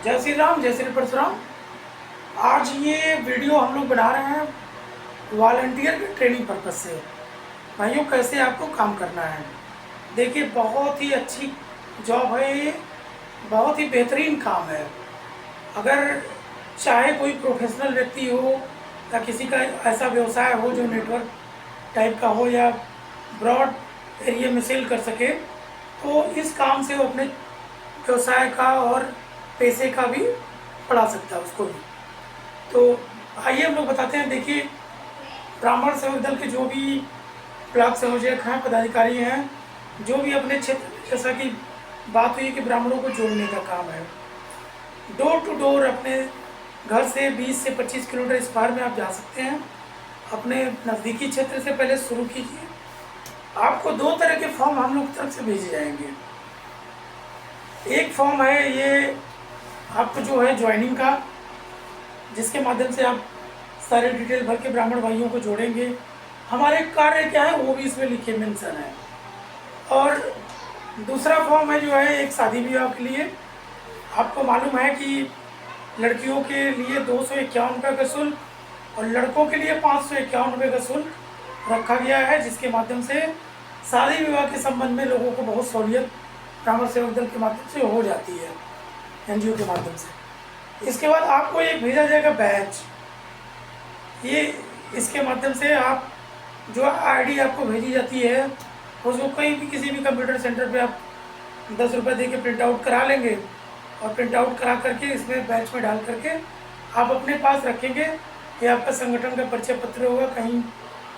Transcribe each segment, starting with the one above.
जय श्री राम, जय श्री परशुराम। आज ये वीडियो हम लोग बना रहे हैं वॉलंटियर के ट्रेनिंग पर्पज से। भाइयों, कैसे आपको काम करना है। देखिए, बहुत ही अच्छी जॉब है ये, बहुत ही बेहतरीन काम है। अगर चाहे कोई प्रोफेशनल व्यक्ति हो या किसी का ऐसा व्यवसाय हो जो नेटवर्क टाइप का हो या ब्रॉड एरिया में सेल कर सके, तो इस काम से वो अपने व्यवसाय का और पैसे का भी बढ़ा सकता है उसको भी। तो आइए हम लोग बताते हैं। देखिए, ब्राह्मण सेवक दल के जो भी ब्लॉक संयोजक हैं, पदाधिकारी हैं, जो भी अपने क्षेत्र में, जैसा कि बात हुई कि ब्राह्मणों को जोड़ने का काम है, डोर टू डोर अपने घर से 20 से 25 किलोमीटर इस पार में आप जा सकते हैं। अपने नज़दीकी क्षेत्र से पहले शुरू कीजिए। आपको 2 तरह के फॉर्म हम लोग तरफ से भेजे जाएंगे। एक फॉर्म है ये आपको जो है ज्वाइनिंग का, जिसके माध्यम से आप सारे डिटेल भर के ब्राह्मण भाइयों को जोड़ेंगे। हमारे कार्य क्या है वो भी इसमें लिखे मेंशन है। और दूसरा फॉर्म है जो है एक शादी विवाह के लिए। आपको मालूम है कि लड़कियों के लिए 251 रुपये का शुल्क और लड़कों के लिए 551 रुपये का शुल्क रखा गया है, जिसके माध्यम से शादी विवाह के संबंध में लोगों को बहुत सहूलियत ब्राह्मण सेवक दल के माध्यम से हो जाती है, एनजीओ के माध्यम से। इसके बाद आपको एक भेजा जाएगा बैच। ये इसके माध्यम से आप जो आईडी आपको भेजी जाती है उसको कहीं भी किसी भी कंप्यूटर सेंटर पे आप 10 रुपये दे के प्रिंट आउट करा लेंगे और प्रिंट आउट करा करके इसमें बैच में डाल करके आप अपने पास रखेंगे। ये आपका संगठन का परिचय पत्र होगा। कहीं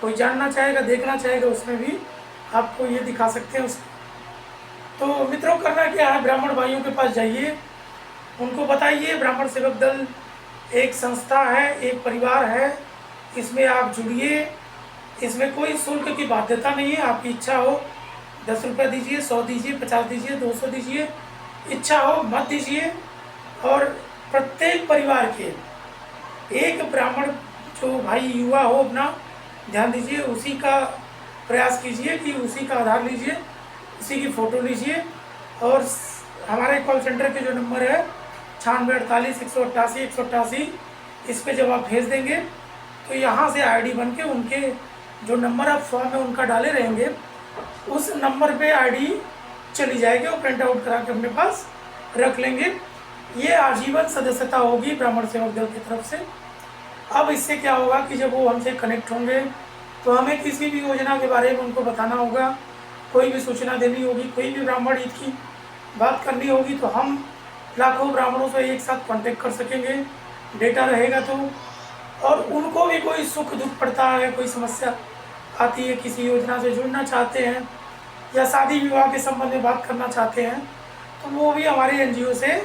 कोई जानना चाहेगा, देखना चाहेगा, उसमें भी आपको ये दिखा सकते हैं उसको। तो मित्रों, करना क्या है, ब्राह्मण भाइयों के पास जाइए, उनको बताइए ब्राह्मण सेवक दल एक संस्था है, एक परिवार है, इसमें आप जुड़िए। इसमें कोई शुल्क की बाध्यता नहीं है। आपकी इच्छा हो 10 रुपये दीजिए, 100 दीजिए, 50 दीजिए, 200 दीजिए, इच्छा हो मत दीजिए। और प्रत्येक परिवार के एक ब्राह्मण जो भाई युवा हो, अपना ध्यान दीजिए, उसी का प्रयास कीजिए कि उसी का आधार लीजिए, उसी की फ़ोटो लीजिए और हमारे कॉल सेंटर के जो नंबर है 96 48 188 188, इस पर जब आप भेज देंगे तो यहाँ से आईडी बन के उनके जो नंबर ऑफ फॉर्म है उनका डाले रहेंगे, उस नंबर पे आईडी चली जाएगी और प्रिंट आउट करा के अपने पास रख लेंगे। ये आजीवन सदस्यता होगी ब्राह्मण सेवक दल की तरफ से। अब इससे क्या होगा कि जब वो हमसे कनेक्ट होंगे तो हमें किसी भी योजना के बारे में उनको बताना होगा, कोई भी सूचना देनी होगी, कोई भी ब्राह्मण हित की बात करनी होगी, तो हम लाखों ब्राह्मणों से एक साथ कांटेक्ट कर सकेंगे, डेटा रहेगा तो। और उनको भी कोई सुख दुख पड़ता है, कोई समस्या आती है, किसी योजना से जुड़ना चाहते हैं या शादी विवाह के संबंध में बात करना चाहते हैं, तो वो भी हमारे एनजीओ से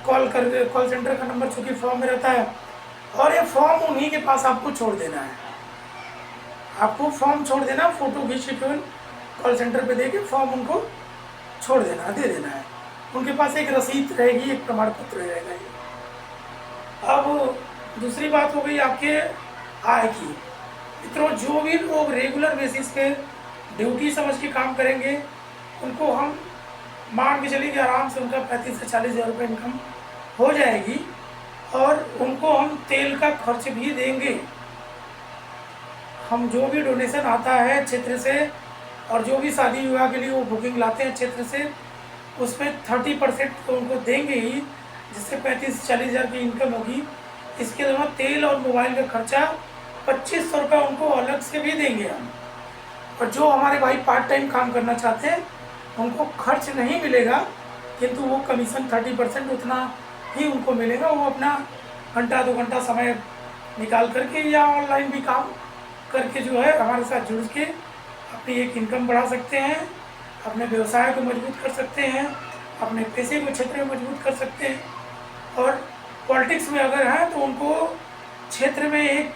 कॉल सेंटर का नंबर चूँकि फॉर्म में रहता है, और ये फॉर्म उन्हीं के पास आपको छोड़ देना है। आपको फॉर्म छोड़ देना, फ़ोटो खींच के केवल कॉल सेंटर पे दे के फॉर्म उनको छोड़ देना, दे देना है। उनके पास एक रसीद रहेगी, एक प्रमाण पत्र रहेगा ये। अब दूसरी बात हो गई आपके आय की। मित्रों, जो भी लोग रेगुलर बेसिस पे ड्यूटी समझ के काम करेंगे, उनको हम मान के चलिए कि आराम से उनका 35 से 40 हज़ार रुपये इनकम हो जाएगी और उनको हम तेल का खर्च भी देंगे। हम जो भी डोनेशन आता है क्षेत्र से और जो भी शादी विवाह के लिए वो बुकिंग लाते हैं क्षेत्र से, उसमें 30% तो उनको देंगे ही, जिससे 35 से 40 हज़ार की इनकम होगी। इसके अलावा तेल और मोबाइल का खर्चा 2500 रुपये उनको अलग से भी देंगे हम। और जो हमारे भाई पार्ट टाइम काम करना चाहते हैं उनको खर्च नहीं मिलेगा, किंतु वो कमीशन 30% उतना ही उनको मिलेगा। वो अपना घंटा 2 घंटा समय निकाल करके या ऑनलाइन भी काम करके जो है हमारे साथ जुड़ के अपनी एक इनकम बढ़ा सकते हैं, अपने व्यवसाय को मजबूत कर सकते हैं, अपने पैसे को क्षेत्र में मजबूत कर सकते हैं। और पॉलिटिक्स में अगर हैं तो उनको क्षेत्र में एक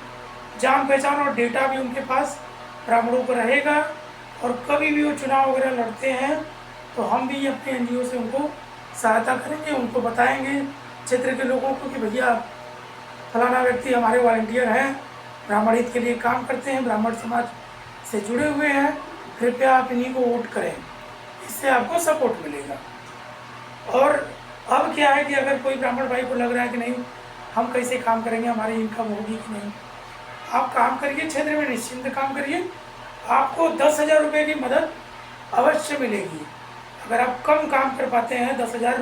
जान पहचान और डेटा भी उनके पास ब्राह्मणों को रहेगा। और कभी भी वो चुनाव वगैरह लड़ते हैं तो हम भी अपने एनजीओ से उनको सहायता करेंगे, उनको बताएंगे क्षेत्र के लोगों को कि भैया फलाना व्यक्ति हमारे वॉलंटियर हैं, ब्राह्मण हित के लिए काम करते हैं, ब्राह्मण समाज से जुड़े हुए हैं, कृपया आप इन्हीं को वोट करें, इससे आपको सपोर्ट मिलेगा। और अब क्या है कि अगर कोई ब्राह्मण भाई को लग रहा है कि नहीं हम कैसे काम करेंगे, हमारी इनकम होगी कि नहीं, आप काम करिए, क्षेत्र में निश्चिंत काम करिए, आपको 10,000 रुपये की मदद अवश्य मिलेगी। अगर आप कम काम कर पाते हैं, 10,000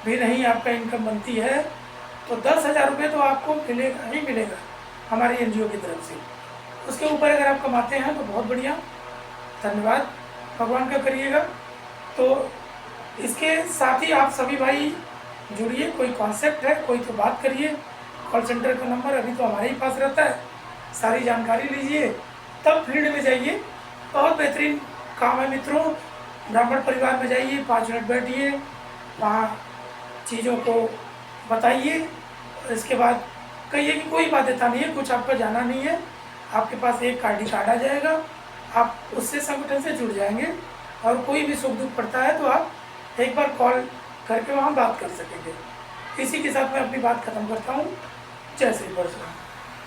भी नहीं आपका इनकम बनती है, तो 10,000 रुपये तो आपको मिलेगा ही मिलेगा हमारी एनजीओ की तरफ से। उसके ऊपर अगर आप कमाते हैं तो बहुत बढ़िया, धन्यवाद, भगवान का करिएगा। तो इसके साथ ही आप सभी भाई जुड़िए, कोई कॉन्सेप्ट है कोई तो बात करिए, कॉल सेंटर का नंबर अभी तो हमारे ही पास रहता है, सारी जानकारी लीजिए, तब फील्ड में जाइए। बहुत बेहतरीन काम है मित्रों, ब्राह्मण परिवार में जाइए, 5 मिनट बैठिए, वहाँ चीज़ों को बताइए, और इसके बाद कहिए कि कोई बाध्यता नहीं है, कुछ आपका जाना नहीं है, आपके पास एक ID कार्ड आ जाएगा, आप उससे संगठन से जुड़ जाएंगे, और कोई भी सुख दुख पड़ता है तो आप एक बार कॉल करके वहाँ बात कर सकेंगे। इसी के साथ मैं अपनी बात ख़त्म करता हूँ। जय श्री परशुराम।